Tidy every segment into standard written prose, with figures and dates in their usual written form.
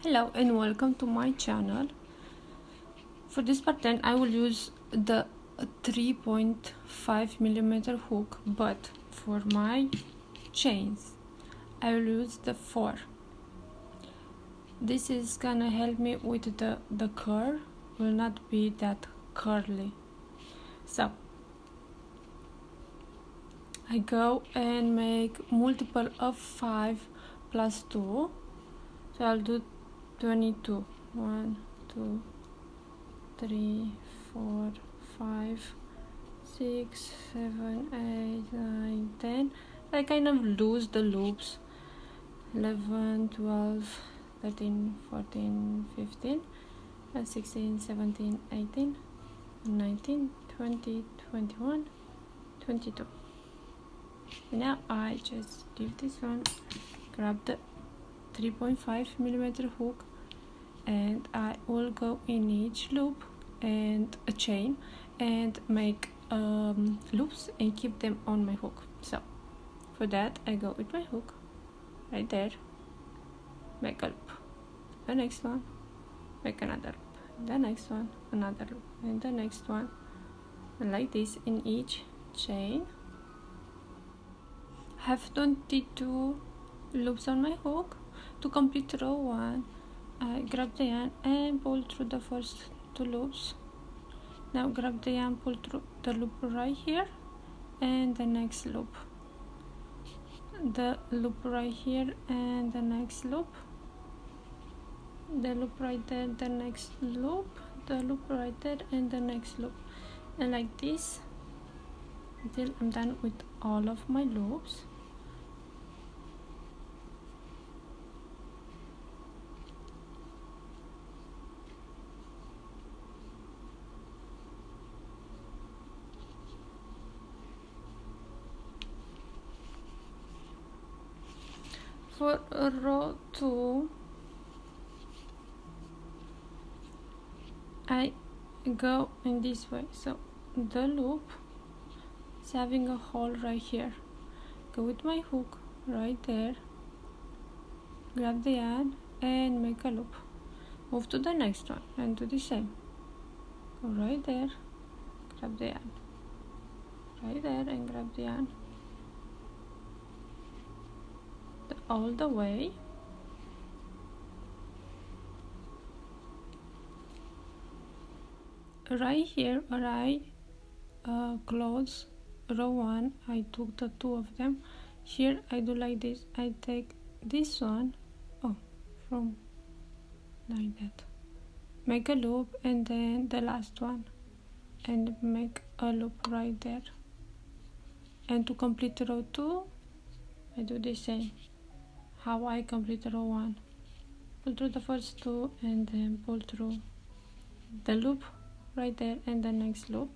Hello and welcome to my channel. For this pattern I will use the 3.5mm hook, but for my chains I will use the 4. This is gonna help me with the curl, will not be that curly. So I go and make multiple of 5 plus 2, so I'll do 22. 1, 2, 3, 4, 5, 6, 7, 8, 9, 10. I kind of lose the loops. 11, 12, 13, 14, 15, 16, 17, 18, 19, 20, 21, 22. Now I just leave this one, grab the 3.5mm hook, and I will go in each loop and a chain and make loops and keep them on my hook. So for that I go with my hook right there, make a loop, the next one, make another loop, the next one, another loop, and the next one, and like this in each chain. I have 22 loops on my hook. To complete row 1, I grab the yarn and pull through the first 2 loops. Now grab the yarn, pull through the loop right here and the next loop, the loop right here and the next loop, the loop right there, the next loop, the loop right there and the next loop, and like this until I'm done with all of my loops. For row 2, I go in this way, so the loop is having a hole right here. Go with my hook right there, grab the yarn and make a loop. Move to the next one and do the same. Go right there, grab the yarn, right there and grab the yarn all the way. Right here where I close row 1, I took the 2 of them. Here I do like this, I take this one, from like that, make a loop and then the last one and make a loop right there. And to complete row 2 I do the same how I complete row 1, pull through the first 2 and then pull through the loop right there and the next loop.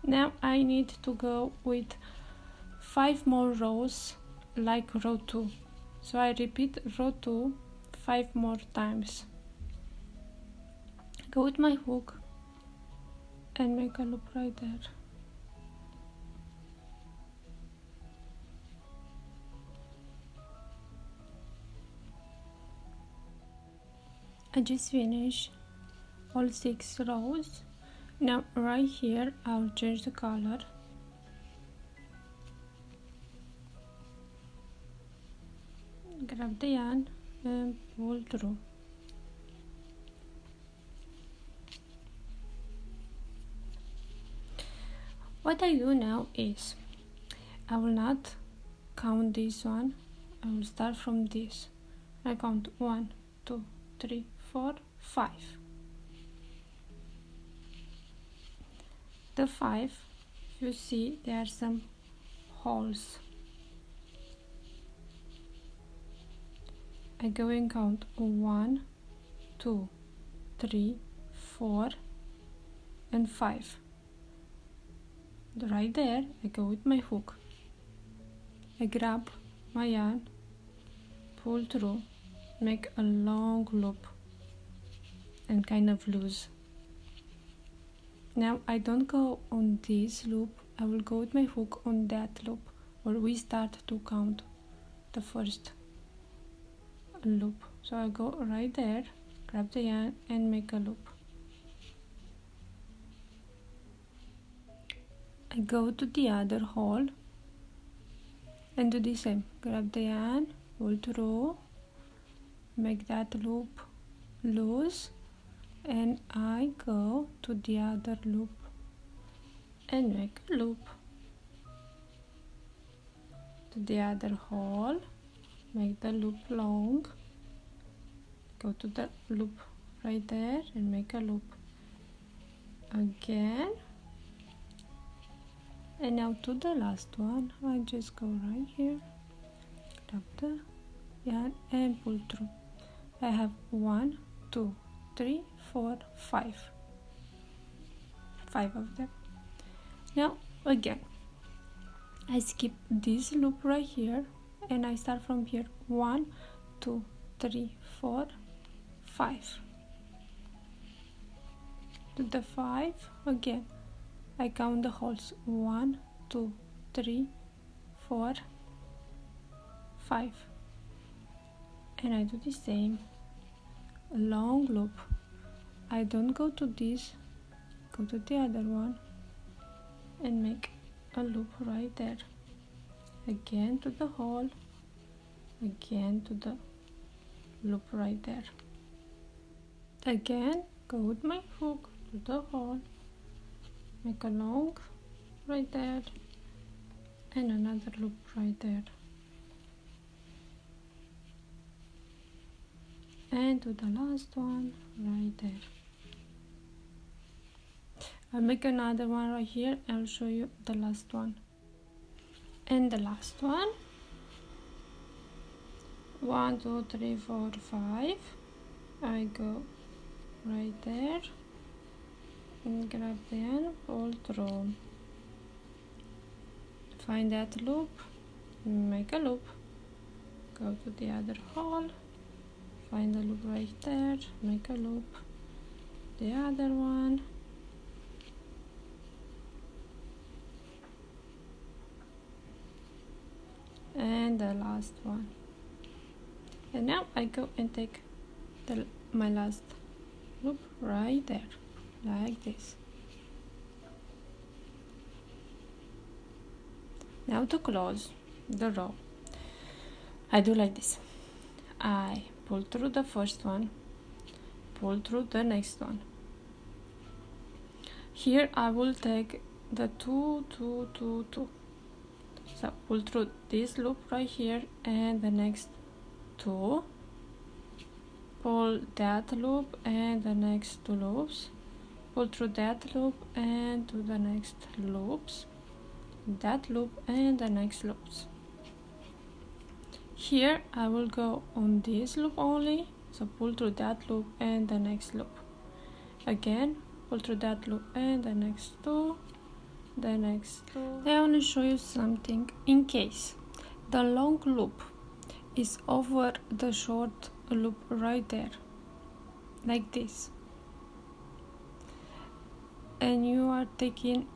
Now I need to go with 5 more rows like row 2, so I repeat row 2 5 more times. Go with my hook and make a loop right there. I just finished all 6 rows. Now right here I'll change the color. Grab the yarn and pull through. What I do now is I will not count this one, I will start from this. I count 1, 2, 3, 4, 5. The 5, you see there are some holes. I go and count 1, 2, 3, 4 and 5. Right there I go with my hook, I grab my yarn, pull through, make a long loop and kind of loose. Now I don't go on this loop, I will go with my hook on that loop where we start to count the first loop. So I go right there, grab the yarn and make a loop. I go to the other hole and do the same, grab the yarn, pull through, make that loop loose, and I go to the other loop and make a loop. To the other hole, make the loop long, go to the loop right there and make a loop again. And now to the last one, I just go right here, grab the yarn and pull through. I have 1, 2, 3, 4, 5 of them. Now again I skip this loop right here and I start from here. 1, 2, 3, 4, 5. To the 5 again I count the holes. 1, 2, 3, 4, 5, and I do the same long loop. I don't go to this, go to the other one and make a loop right there. Again to the hole, again to the loop right there. Again go with my hook to the hole, make a long right there and another loop right there, and to the last one right there. I'll make another one right here. I'll show you the last one. And the last one, 1, 2, 3, 4, 5. I go right there and grab the end, pull through, find that loop, make a loop, go to the other hole, find the loop right there, make a loop, the other one, and the last one. And now I go and take my last loop right there, like this. Now to close the row, I do like this. I pull through the first one, pull through the next one. Here I will take the 2, 2, 2, 2. So pull through this loop right here and the next 2. Pull that loop and the next 2 loops. Pull through that loop and to the next loops. That loop and the next loops. Here I will go on this loop only, so pull through that loop and the next loop. Again, pull through that loop and the next 2, the next 2. I want to show you something in case the long loop is over the short loop right there, like this, and you are taking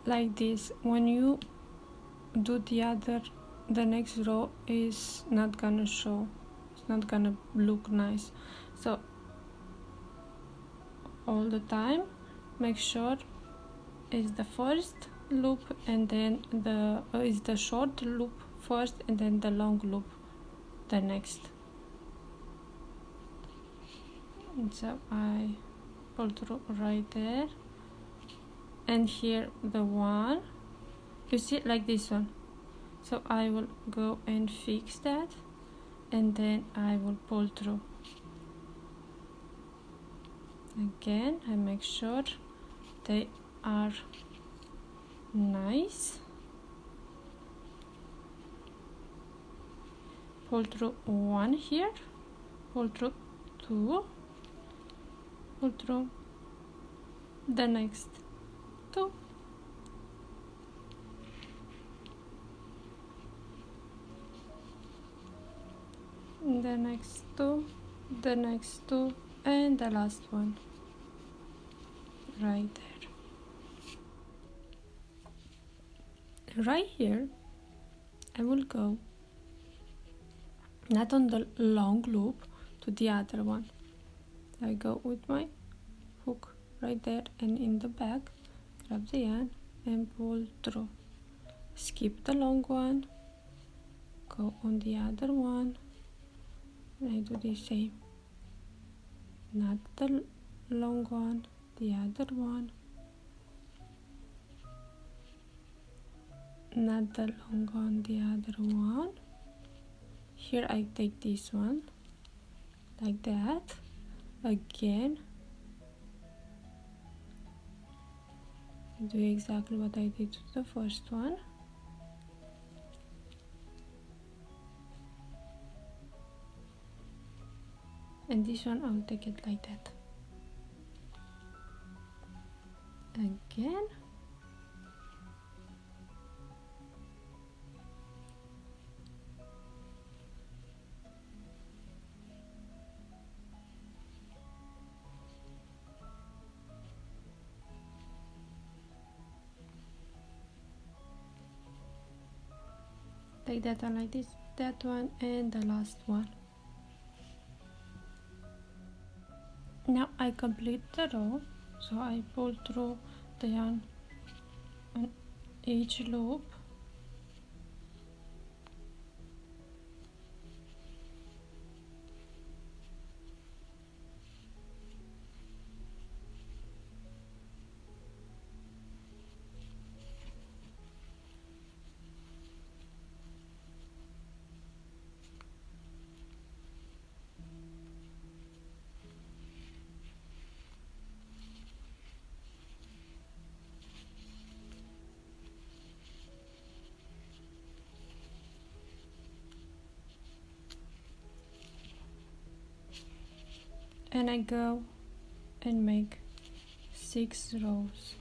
like this. When you do the next row is not gonna show, it's not gonna look nice. So all the time make sure is the first loop and then is the short loop first and then the long loop the next. And so I pull through right there, and here the one, you see like this one, so I will go and fix that and then I will pull through again. I make sure they are nice. Pull through 1 here, pull through 2, pull through the next two, the next two, the next two, and the last one right there. Right here I will go not on the long loop to the other one. I go with my hook right there, and in the back grab the yarn and pull through. Skip the long one, go on the other one, and I do the same. Not the long one, the other one, not the long one, the other one. Here I take this one like that again. Do exactly what I did to the first one. And this one I'll take it like that. Again. Take that one like this, that one, and the last one. Now I complete the row, so I pull through the yarn on each loop. And I go and make 6 rows.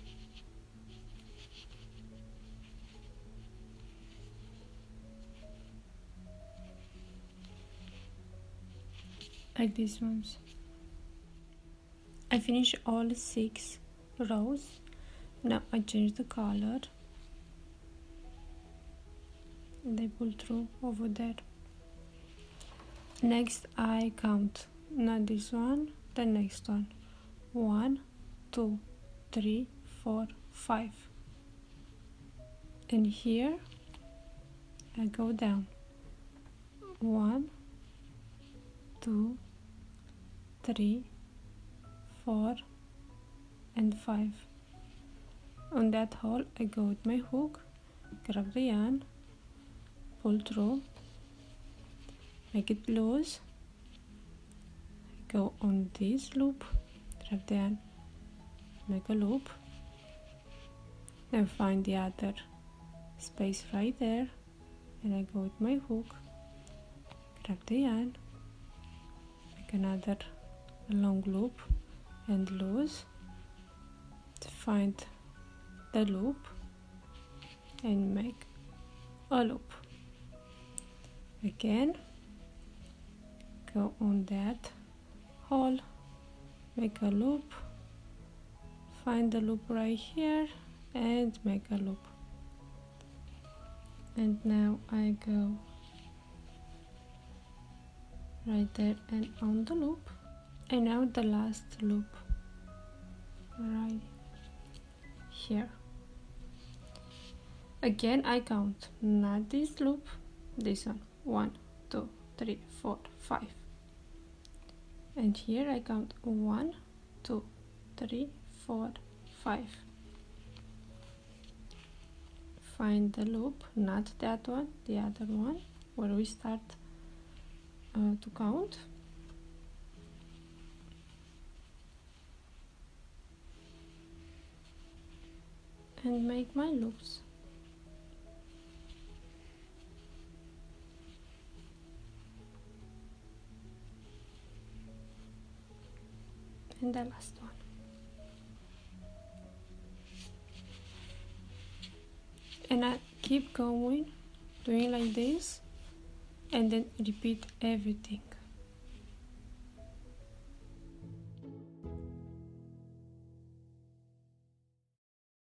Like these ones. I finish all 6 rows. Now I change the color and I pull through over there. Next I count, not this one, the next one. 1, 2, 3, 4, 5. And here I go down. 1, 2, 3, 4, and 5. On that hole I go with my hook, grab the yarn, pull through, make it loose, go on this loop, grab the yarn, make a loop, and find the other space right there, and I go with my hook, grab the yarn, make another long loop and loose, find the loop and make a loop. Again, go on that hole, make a loop, find the loop right here and make a loop. And now I go right there and on the loop, and now the last loop right here. Again I count, not this loop, this one. 1, 2, 3, 4, 5. And here I count 1, 2, 3, 4, 5. Find the loop, not that one, the other one, where we start to count. And make my loops. and the last one. And I keep going doing like this, and then repeat everything.